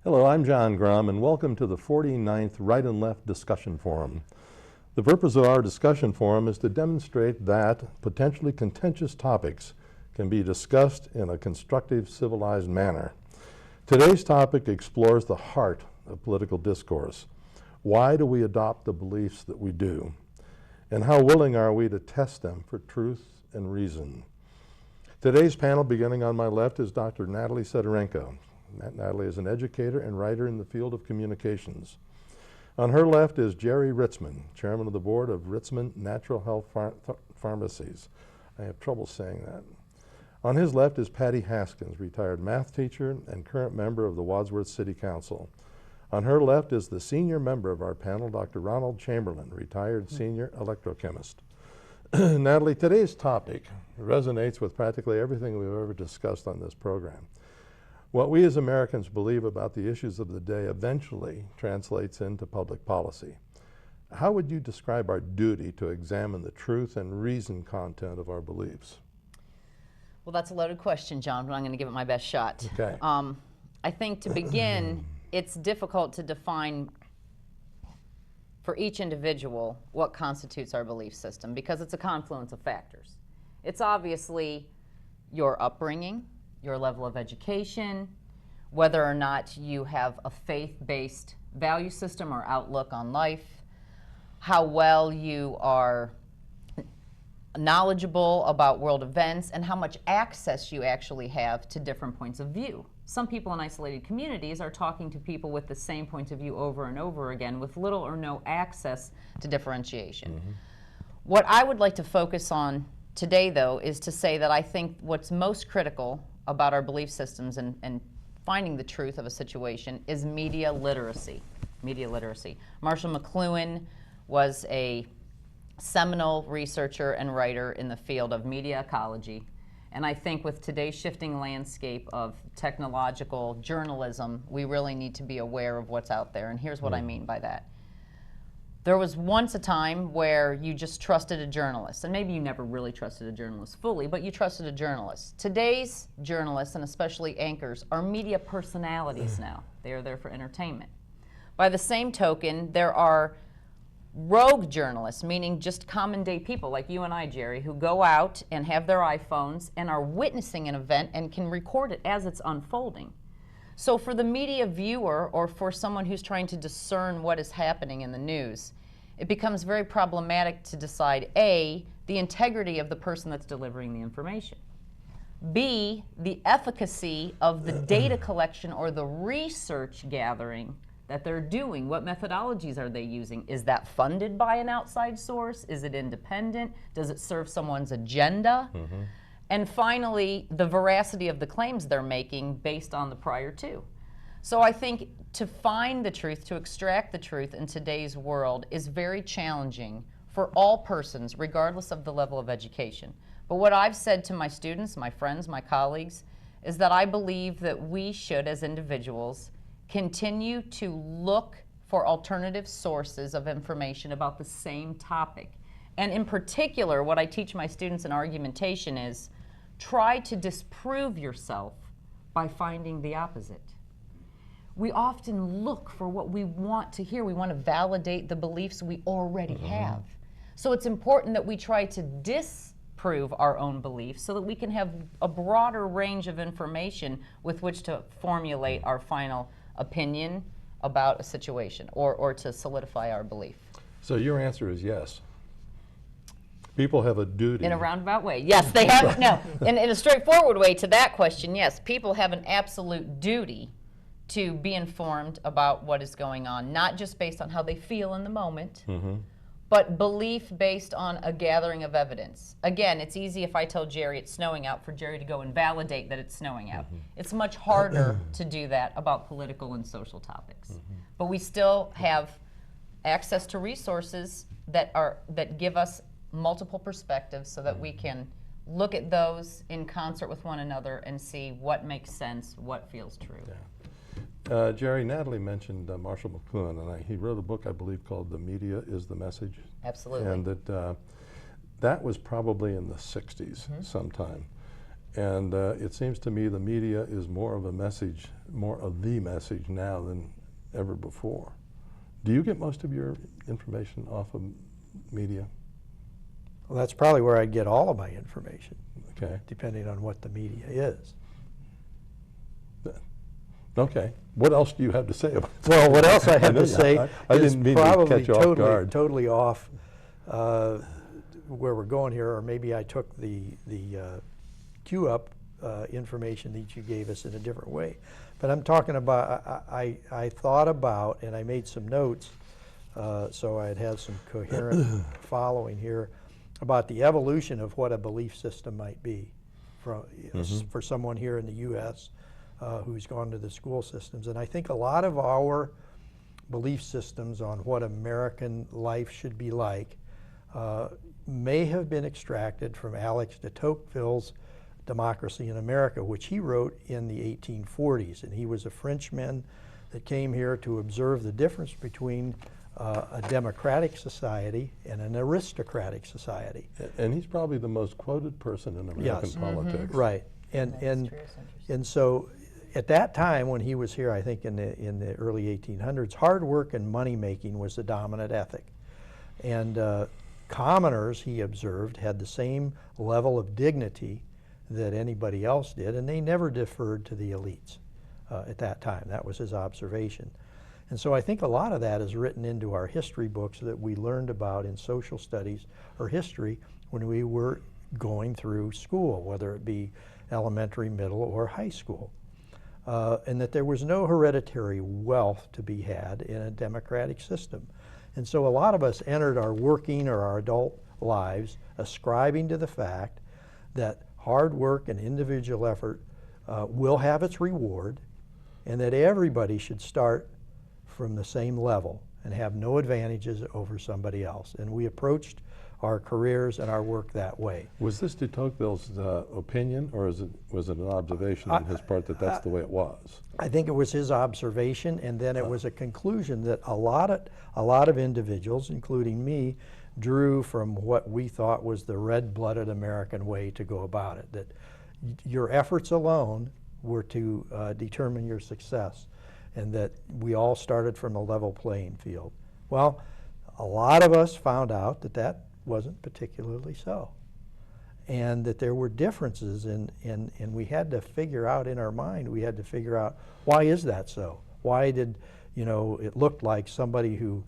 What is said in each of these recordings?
Hello, I'm John Grom, and welcome to the 49th Right and Left Discussion Forum. The purpose of our discussion forum is to demonstrate that potentially contentious topics can be discussed in a constructive, civilized manner. Today's topic explores the heart of political discourse. Why do we adopt the beliefs that we do? And how willing are we to test them for truth and reason? Today's panel, beginning on my left, is Dr. Natalie Sydorenko. Natalie is an educator and writer in the field of communications. On her left is Jerry Ritzman, chairman of the board of Ritzman Natural Health Pharmacies. I have trouble saying that. On his left is Patty Haskins, retired math teacher and current member of the Wadsworth City Council. On her left is the senior member of our panel, Dr. Ronald Chamberlin, retired senior electrochemist. Natalie, today's topic resonates with practically everything we've ever discussed on this program. What we as Americans believe about the issues of the day eventually translates into public policy. How would you describe our duty to examine the truth and reason content of our beliefs? Well, that's a loaded question, John, but I'm going to give it my best shot. Okay. I think to begin, it's difficult to define for each individual what constitutes our belief system because it's a confluence of factors. It's obviously your upbringing, your level of education, whether or not you have a faith-based value system or outlook on life, how well you are knowledgeable about world events, and how much access you actually have to different points of view. Some people in isolated communities are talking to people with the same points of view over and over again with little or no access to differentiation. Mm-hmm. What I would like to focus on today, though, is to say that I think what's most critical about our belief systems and finding the truth of a situation is media literacy. Media literacy. Marshall McLuhan was a seminal researcher and writer in the field of media ecology. And I think with today's shifting landscape of technological journalism, we really need to be aware of what's out there. And here's what I mean by that. There was once a time where you just trusted a journalist, and maybe you never really trusted a journalist fully, but you trusted a journalist. Today's journalists, and especially anchors, are media personalities now. They are there for entertainment. By the same token, there are rogue journalists, meaning just common day people like you and I, Jerry, who go out and have their iPhones and are witnessing an event and can record it as it's unfolding. So for the media viewer or for someone who's trying to discern what is happening in the news, it becomes very problematic to decide, A, the integrity of the person that's delivering the information, B, the efficacy of the data collection or the research gathering that they're doing. What methodologies are they using? Is that funded by an outside source? Is it independent? Does it serve someone's agenda? Mm-hmm. And finally, the veracity of the claims they're making based on the prior two. So I think to find the truth, to extract the truth in today's world is very challenging for all persons, regardless of the level of education. But what I've said to my students, my friends, my colleagues, is that I believe that we should, as individuals, continue to look for alternative sources of information about the same topic. And in particular, what I teach my students in argumentation is try to disprove yourself by finding the opposite. We often look for what we want to hear. We want to validate the beliefs we already have. So it's important that we try to disprove our own beliefs so that we can have a broader range of information with which to formulate our final opinion about a situation or to solidify our belief. So your answer is yes. People have a duty. In a roundabout way, yes, they have. No, in a straightforward way to that question, yes, people have an absolute duty to be informed about what is going on, not just based on how they feel in the moment, but belief based on a gathering of evidence. Again, it's easy if I tell Jerry it's snowing out for Jerry to go and validate that it's snowing out. It's much harder to do that about political and social topics. But we still have access to resources that give us multiple perspectives so that we can look at those in concert with one another and see what makes sense, what feels true. Yeah. Jerry, Natalie mentioned Marshall McLuhan, and he wrote a book, I believe, called The Media is the Message. Absolutely. And that was probably in the 60s sometime. And it seems to me the media is more of the message now than ever before. Do you get most of your information off of media? Well, that's probably where I get all of my information, Okay. depending on what the media is. Okay. What else do you have to say about that? Well, what else I have know to you- say I is didn't mean to probably catch you off guard. totally off where we're going here, or maybe I took the queue up information that you gave us in a different way. But I'm talking about, I thought about, and I made some notes, so I'd have some coherent following here, about the evolution of what a belief system might be for someone here in the U.S. Who's gone to the school systems. And I think a lot of our belief systems on what American life should be like may have been extracted from Alex de Tocqueville's Democracy in America, which he wrote in the 1840s. And he was a Frenchman that came here to observe the difference between a democratic society and an aristocratic society. And he's probably the most quoted person in American politics. Right. And so at that time when he was here, I think in the early 1800s, hard work and money making was the dominant ethic. And commoners, he observed, had the same level of dignity that anybody else did, and they never deferred to the elites at that time. That was his observation. And so I think a lot of that is written into our history books that we learned about in social studies or history when we were going through school, whether it be elementary, middle, or high school. And that there was no hereditary wealth to be had in a democratic system. And so a lot of us entered our working or our adult lives ascribing to the fact that hard work and individual effort will have its reward, and that everybody should start from the same level and have no advantages over somebody else. And we approached our careers and our work that way. Was this de Tocqueville's opinion, or was it an observation on his part that that's the way it was? I think it was his observation, and then it was a conclusion that a lot of individuals, including me, drew from what we thought was the red-blooded American way to go about it, that your efforts alone were to determine your success, and that we all started from a level playing field. Well, a lot of us found out that that wasn't particularly so, and that there were differences, and we had to figure out in our mind, we had to figure out, why is that so? Why did, it looked like somebody who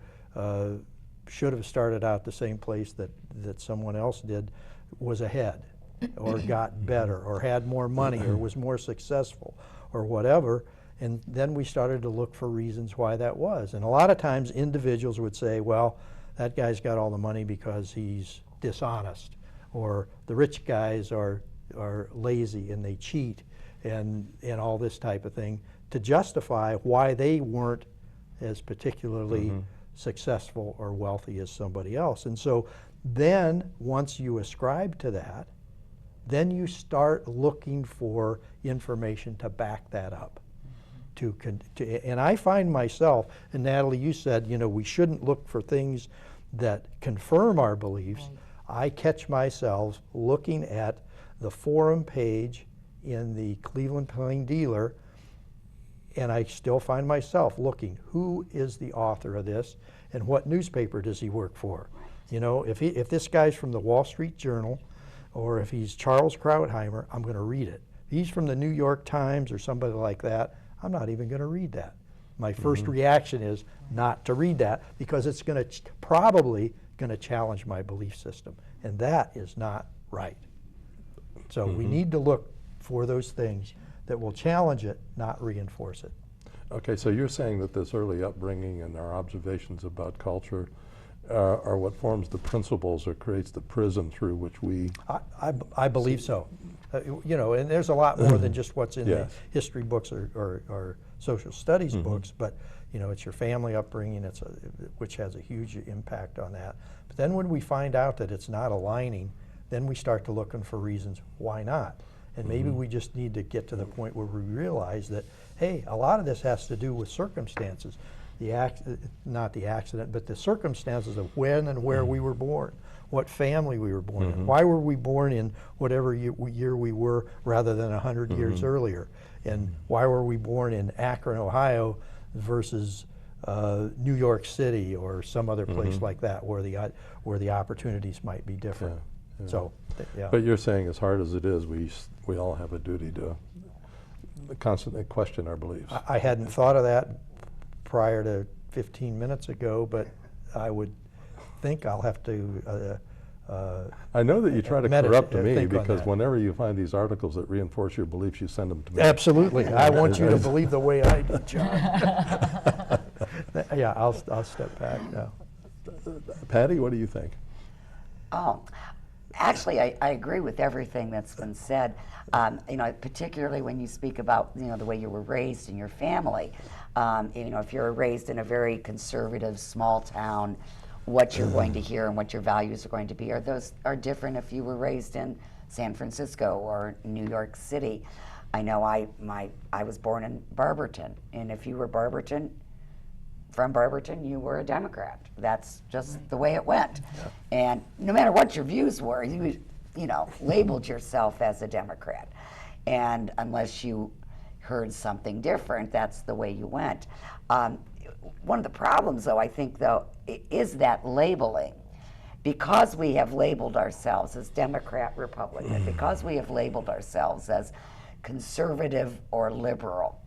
should have started out the same place that someone else did was ahead, or got better, or had more money, or was more successful, or whatever. And then we started to look for reasons why that was. And a lot of times individuals would say, well, that guy's got all the money because he's dishonest, or the rich guys are lazy and they cheat, and all this type of thing, to justify why they weren't as particularly successful or wealthy as somebody else. And so then once you ascribe to that, then you start looking for information to back that up. And I find myself, and Natalie, you said, we shouldn't look for things that confirm our beliefs. Right. I catch myself looking at the forum page in the Cleveland Plain Dealer, and I still find myself looking, who is the author of this, and what newspaper does he work for? If this guy's from the Wall Street Journal, or if he's Charles Krautheimer, I'm going to read it. If he's from the New York Times or somebody like that, I'm not even going to read that. My first reaction is not to read that, because it's going to probably going to challenge my belief system, and that is not right. So we need to look for those things that will challenge it, not reinforce it. Okay, so you're saying that this early upbringing and our observations about culture are what forms the principles or creates the prism through which we... I believe so. And there's a lot more than just what's in the history books or social studies books, but it's your family upbringing, which has a huge impact on that. But then when we find out that it's not aligning, then we start to looking for reasons why not. And maybe we just need to get to the point where we realize that, hey, a lot of this has to do with circumstances. Not the accident, but the circumstances of when and where we were born, what family we were born in. Why were we born in whatever year we were rather than 100 years earlier? And why were we born in Akron, Ohio versus New York City or some other place like that where the opportunities might be different? Yeah. So, But you're saying, as hard as it is, we all have a duty to constantly question our beliefs. I hadn't thought of that prior to 15 minutes ago, but I would think I'll have to I know that you try to meditate- corrupt me think on because that. whenever you find these articles that reinforce your beliefs, you send them to me. Absolutely. I want you to believe the way I do, John. Yeah, I'll step back now. Patty, what do you think? Oh, actually, I agree with everything that's been said. Particularly when you speak about, the way you were raised in your family. If you're raised in a very conservative small town, what you're going to hear and what your values are going to be are different if you were raised in San Francisco or New York City. I know I was born in Barberton, and if you were from Barberton, you were a Democrat. That's just the way it went. And no matter what your views were, you labeled yourself as a Democrat. And unless you heard something different, that's the way you went. One of the problems, though, I think, is that labeling. Because we have labeled ourselves as Democrat, Republican, because we have labeled ourselves as conservative or liberal,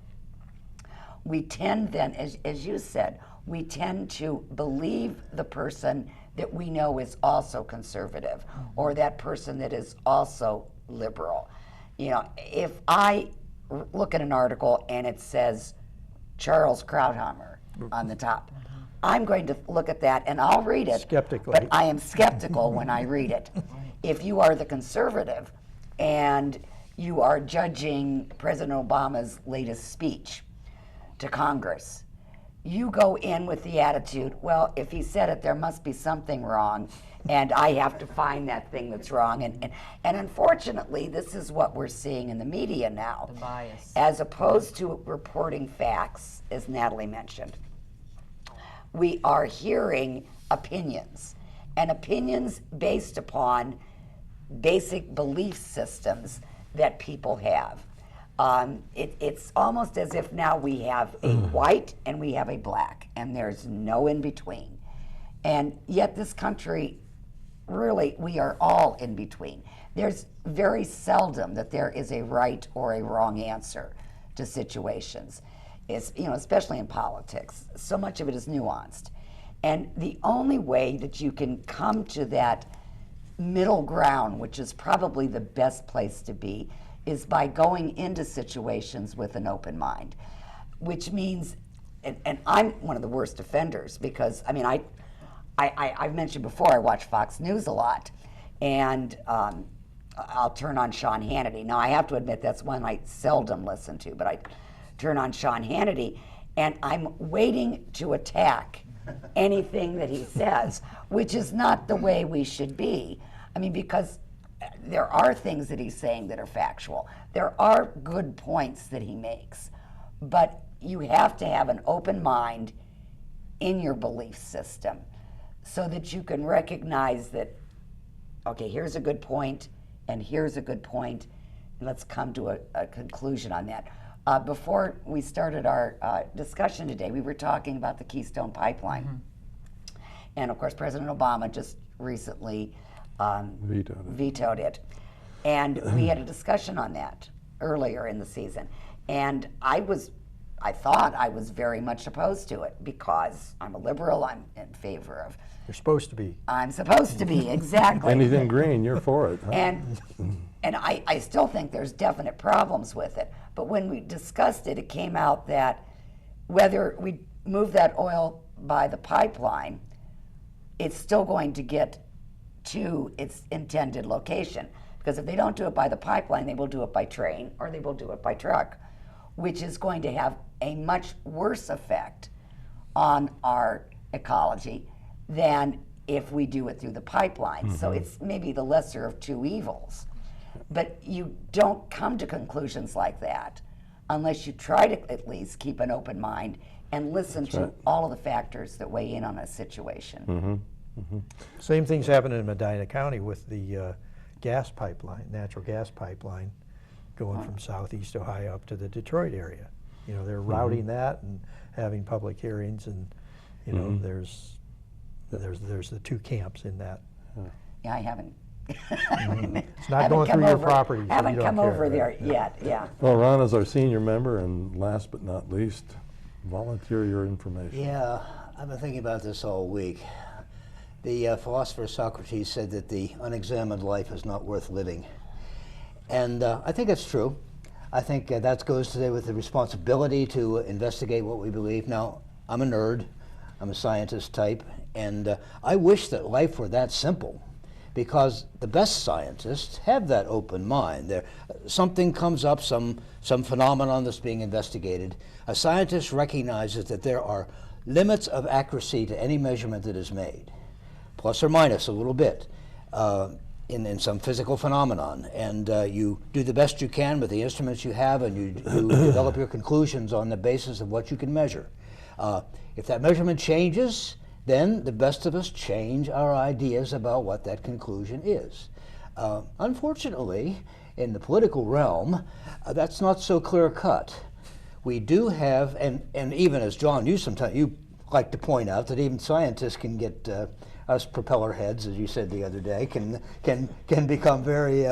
we tend then, as you said, we tend to believe the person that we know is also conservative or that person that is also liberal. If I look at an article and it says Charles Krauthammer on the top, I'm going to look at that and I'll read it. Skeptically. But I am skeptical when I read it. If you are the conservative and you are judging President Obama's latest speech to Congress, you go in with the attitude, well, if he said it, there must be something wrong, and I have to find that thing that's wrong. And unfortunately, this is what we're seeing in the media now. The bias. As opposed to reporting facts, as Natalie mentioned, we are hearing opinions, and opinions based upon basic belief systems that people have. It's almost as if now we have a white and we have a black, and there's no in between. And yet this country, really, we are all in between. There's very seldom that there is a right or a wrong answer to situations, especially in politics. So much of it is nuanced. And the only way that you can come to that middle ground, which is probably the best place to be, is by going into situations with an open mind, which means, and I'm one of the worst offenders because, I've mentioned before I watch Fox News a lot, and I'll turn on Sean Hannity. Now, I have to admit that's one I seldom listen to, but I turn on Sean Hannity, and I'm waiting to attack anything that he says, which is not the way we should be. Because there are things that he's saying that are factual. There are good points that he makes, but you have to have an open mind in your belief system so that you can recognize that, okay, here's a good point, and here's a good point, and let's come to a conclusion on that. Before we started our discussion today, we were talking about the Keystone Pipeline. And of course, President Obama just recently vetoed it. And we had a discussion on that earlier in the season. And I thought I was very much opposed to it because I'm a liberal, I'm in favor of. You're supposed to be. I'm supposed to be, exactly. Anything green, you're for it. Huh? And I still think there's definite problems with it. But when we discussed it, it came out that whether we move that oil by the pipeline, it's still going to get to its intended location. Because if they don't do it by the pipeline, they will do it by train or they will do it by truck, which is going to have a much worse effect on our ecology than if we do it through the pipeline. So it's maybe the lesser of two evils. But you don't come to conclusions like that unless you try to at least keep an open mind and listen to all of the factors that weigh in on a situation. Same thing's happening in Medina County with the gas pipeline, natural gas pipeline, going from southeast Ohio up to the Detroit area. You know, they're routing that and having public hearings, and you know, there's the two camps in that. Yeah, I haven't. It's not going through your property. So Haven't you don't come care, over right? there yet. Yeah. Well, Ron is our senior member, and last but not least, volunteer your information. Yeah, I've been thinking about this all week. The philosopher Socrates said that the unexamined life is not worth living. And I think that's true. I think that goes today with the responsibility to investigate what we believe. Now, I'm a nerd. I'm a scientist type. And I wish that life were that simple, because the best scientists have that open mind. Something comes up, some phenomenon that's being investigated. A scientist recognizes that there are limits of accuracy to any measurement that is made, plus or minus a little bit, in some physical phenomenon. And you do the best you can with the instruments you have, and you develop your conclusions on the basis of what you can measure. If that measurement changes, then the best of us change our ideas about what that conclusion is. Unfortunately, in the political realm, that's not so clear cut. We do have, and even as John, you like to point out that even scientists can get us propeller heads, as you said the other day, can become very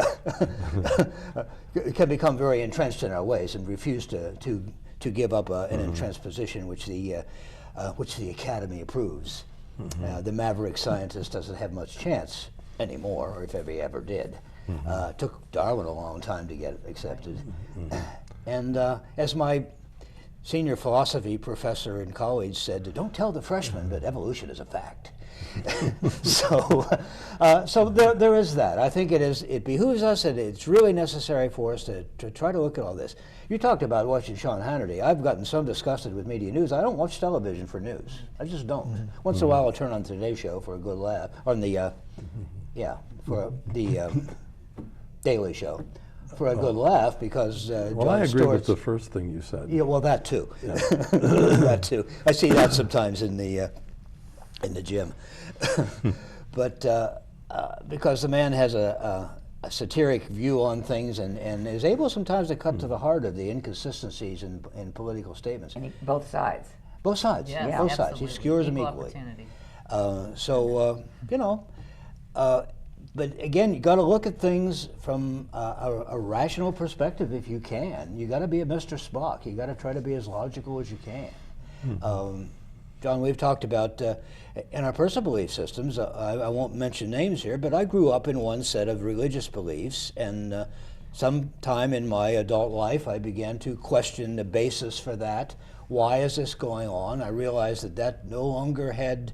can become very entrenched in our ways and refuse to give up an entrenched position which the Academy approves. The maverick scientist doesn't have much chance anymore, or if ever did. Took Darwin a long time to get accepted. And as my senior philosophy professor in college said, don't tell the freshmen, but evolution is a fact. So there is that. I think it behooves us, and it's really necessary for us to try to look at all this. You talked about watching Sean Hannity. I've gotten so disgusted with media news. I don't watch television for news. I just don't. Once in a while I'll turn on Today Show for a good laugh, or for the Daily Show for a good laugh, because Well, Jon I agree Stewart's, with the first thing you said. yeah, well, that too. Yeah. That too. I see that sometimes in the gym. But because the man has a satiric view on things, and is able sometimes to cut to the heart of the inconsistencies in political statements. And both sides. Both sides. Yes, Both sides. He absolutely. skewers them Equal equally. opportunity. You know, but again, you got to look at things from a rational perspective if you can. You got to be a Mr. Spock. You got to try to be as logical as you can. John, we've talked about in our personal belief systems. I won't mention names here, but I grew up in one set of religious beliefs, and sometime in my adult life, I began to question the basis for that. Why is this going on? I realized that no longer had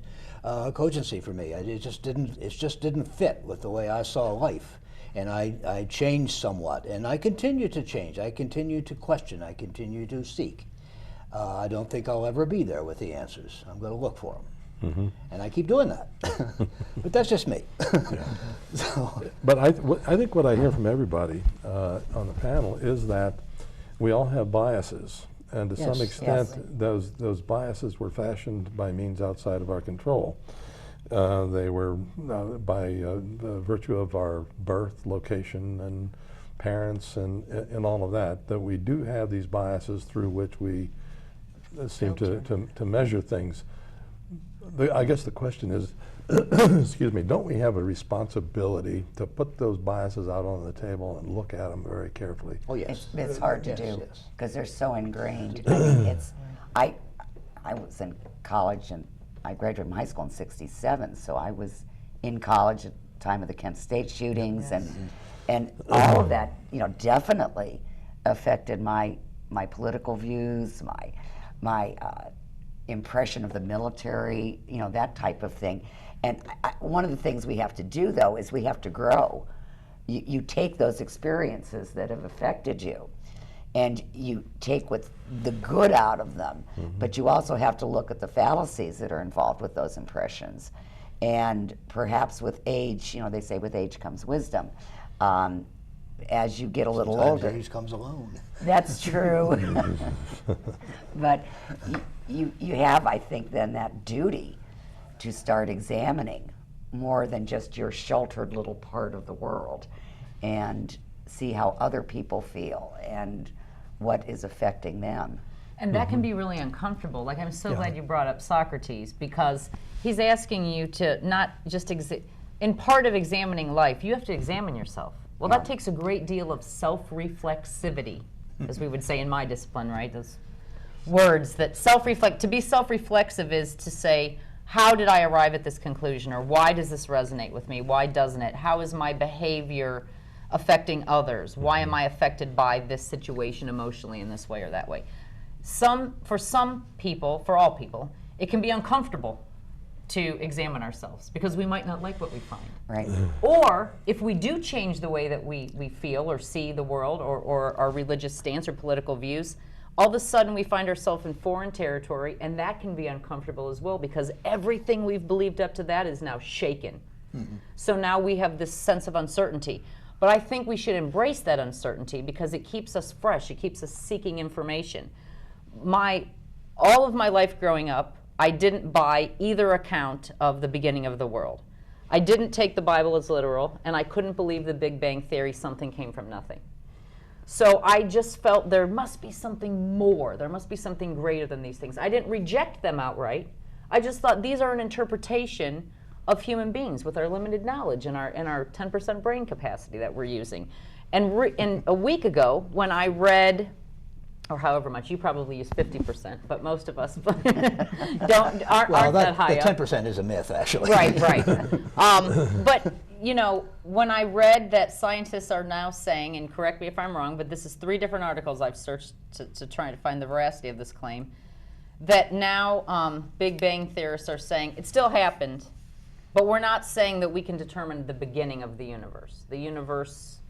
cogency for me. It just didn't fit with the way I saw life, and I changed somewhat, and I continue to change. I continue to question. I continue to seek. I don't think I'll ever be there with the answers. I'm going to look for them, and I keep doing that. But that's just me. But I think what I hear from everybody on the panel is that we all have biases, and to some extent, those biases were fashioned by means outside of our control. They were by the virtue of our birth, location, and parents, and all of that. That we do have these biases through which we seem to measure things. I guess the question is, excuse me, don't we have a responsibility to put those biases out on the table and look at them very carefully? Oh yes, It's hard to Yes, do yes. because they're so ingrained. I mean, I was in college, and I graduated from high school in '67, so I was in college at the time of the Kent State shootings, and all of that, you know, definitely affected my political views, my impression of the military, you know, that type of thing. And one of the things we have to do, though, is we have to grow. You take those experiences that have affected you, and you take what's the good out of them, but you also have to look at the fallacies that are involved with those impressions. And perhaps with age, you know, they say with age comes wisdom. As you get a little Sometimes older. age comes alone. That's true. But you have, I think, then that duty to start examining more than just your sheltered little part of the world, and see how other people feel and what is affecting them. And that can be really uncomfortable. Like, I'm so glad you brought up Socrates, because he's asking you to not just, in part of examining life, you have to examine yourself. Well, that takes a great deal of self-reflexivity, as we would say in my discipline, right? Those words that to be self-reflexive is to say, how did I arrive at this conclusion? Or why does this resonate with me? Why doesn't it? How is my behavior affecting others? Why am I affected by this situation emotionally in this way or that way? For some people, for all people, it can be uncomfortable to examine ourselves because we might not like what we find. Right. Or if we do change the way that we feel or see the world, or our religious stance or political views, all of a sudden we find ourselves in foreign territory, and that can be uncomfortable as well, because everything we've believed up to that is now shaken. So now we have this sense of uncertainty. But I think we should embrace that uncertainty because it keeps us fresh, it keeps us seeking information. All of my life growing up, I didn't buy either account of the beginning of the world. I didn't take the Bible as literal, and I couldn't believe the Big Bang Theory, something came from nothing. So I just felt there must be something more, there must be something greater than these things. I didn't reject them outright. I just thought these are an interpretation of human beings with our limited knowledge and our 10% brain capacity that we're using. And a week ago, when I read, or however much, you probably use 50%, but most of us aren't that high the up. 10% is a myth, actually. Right. But you know, when I read that scientists are now saying, and correct me if I'm wrong, but this is 3 different articles I've searched to try to find the veracity of this claim, that now Big Bang theorists are saying it still happened, but we're not saying that we can determine the beginning of the universe. The universe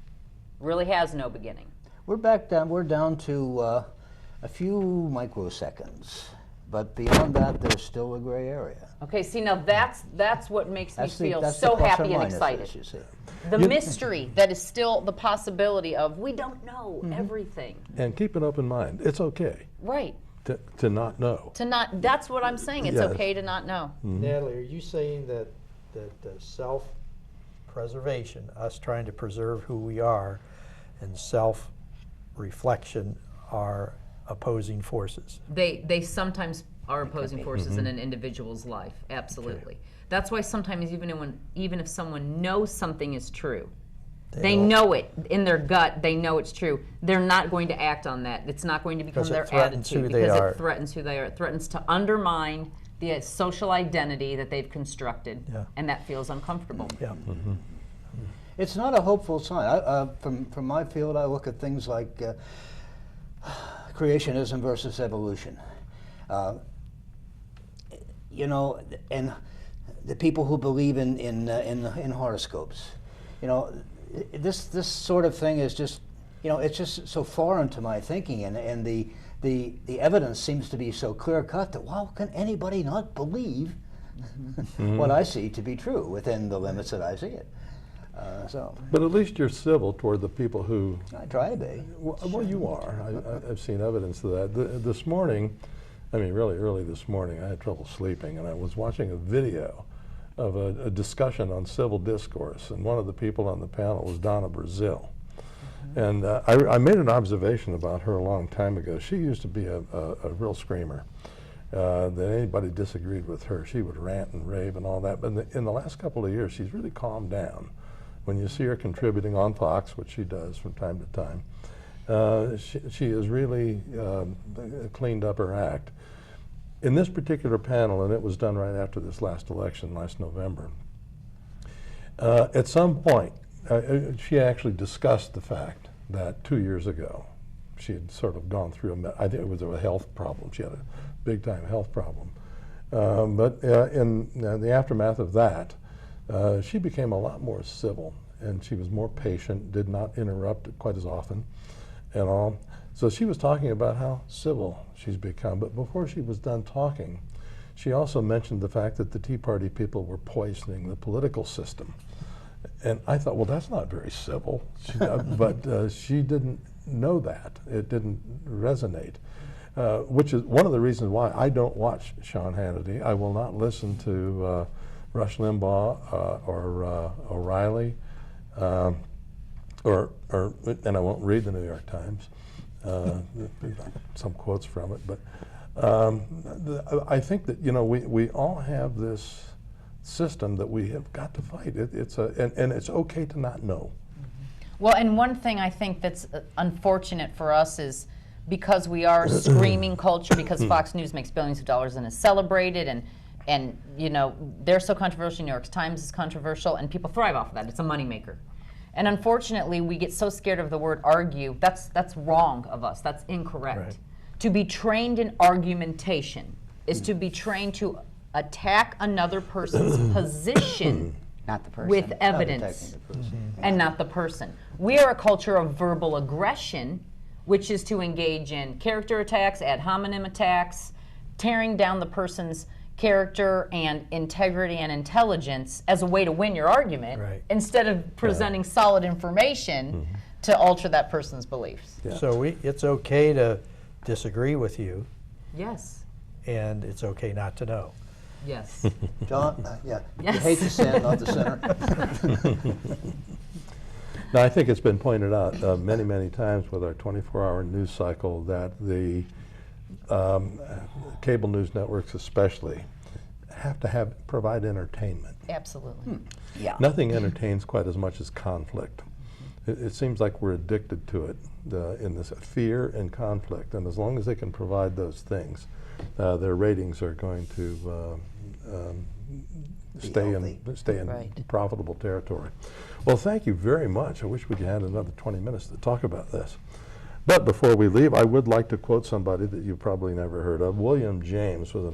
really has no beginning. We're down to a few microseconds, but beyond that, there's still a gray area. Okay, see, now that's what makes me feel that's so the plus or happy and minus excited. is, you see. The mystery that is still the possibility of we don't know everything. And keep an open mind. It's okay Right. to not know. That's what I'm saying. It's Yes. okay to not know. Natalie, are you saying that self-preservation, us trying to preserve who we are, and self-reflection are opposing forces? They sometimes are opposing forces in an individual's life. Absolutely. That's why sometimes even if someone knows something is true, they know it in their gut. They know it's true. They're not going to act on that. It's not going to become their attitude because it threatens who they are. It threatens to undermine the social identity that they've constructed, and that feels uncomfortable. Yeah. It's not a hopeful sign. From my field, I look at things like creationism versus evolution. You know, and the people who believe in horoscopes. You know, this sort of thing is just, you know, it's just so foreign to my thinking, and the evidence seems to be so clear cut that how can anybody not believe what I see to be true within the limits that I see it? But at least you're civil toward the people who... I try to be. Well, you are. I've seen evidence of that. This morning, I mean really early this morning, I had trouble sleeping, and I was watching a video of a discussion on civil discourse, and one of the people on the panel was Donna Brazil. And I made an observation about her a long time ago. She used to be a real screamer. That anybody disagreed with her, she would rant and rave and all that. But in the last couple of years, she's really calmed down. When you see her contributing on Fox, which she does from time to time, she has really cleaned up her act. In this particular panel, and it was done right after this last election, last November, at some point, she actually discussed the fact that 2 years ago, she had sort of gone through, I think it was a health problem. She had a big-time health problem. But in the aftermath of that, she became a lot more civil, and she was more patient, did not interrupt quite as often, and all. So she was talking about how civil she's become, but before she was done talking, she also mentioned the fact that the Tea Party people were poisoning the political system. And I thought, well, that's not very civil, but she didn't know that. It didn't resonate, which is one of the reasons why I don't watch Sean Hannity. I will not listen to Rush Limbaugh or O'Reilly, and I won't read the New York Times, some quotes from it, but I think that, you know, we all have this system that we have got to fight. And it's okay to not know. Well, and one thing I think that's unfortunate for us is because we are a screaming culture, because Fox News makes billions of dollars and is celebrated, and you know, they're so controversial, New York Times is controversial, and people thrive off of that. It's a moneymaker. And unfortunately, we get so scared of the word argue. That's wrong of us. That's incorrect. Right. To be trained in argumentation is to be trained to attack another person's position Not the person. with Not evidence attacking the person. and not the person. We are a culture of verbal aggression, which is to engage in character attacks, ad hominem attacks, tearing down the person's character and integrity and intelligence as a way to win your argument, Right. instead of presenting solid information to alter that person's beliefs. Yeah. So it's okay to disagree with you, Yes. and it's okay not to know. Yes. John, yeah, Yes. you hate the sand, not the center. Now, I think it's been pointed out many, many times with our 24-hour news cycle that the cable news networks especially have to provide entertainment. Absolutely. Yeah. Nothing entertains quite as much as conflict. It seems like we're addicted to it in this fear and conflict, and as long as they can provide those things, their ratings are going to stay in Right. profitable territory. Well, thank you very much. I wish we had another 20 minutes to talk about this. But before we leave, I would like to quote somebody that you've probably never heard of. William James was a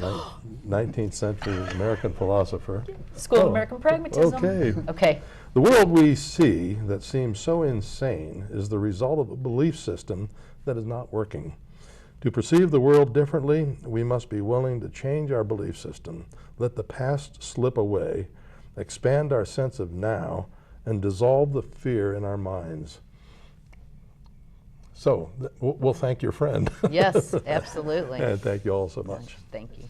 19th century American philosopher. School of American Pragmatism. Okay. Okay. The world we see that seems so insane is the result of a belief system that is not working. To perceive the world differently, we must be willing to change our belief system, let the past slip away, expand our sense of now, and dissolve the fear in our minds. So, we'll thank your friend. Yes, absolutely. And thank you all so much. Thank you.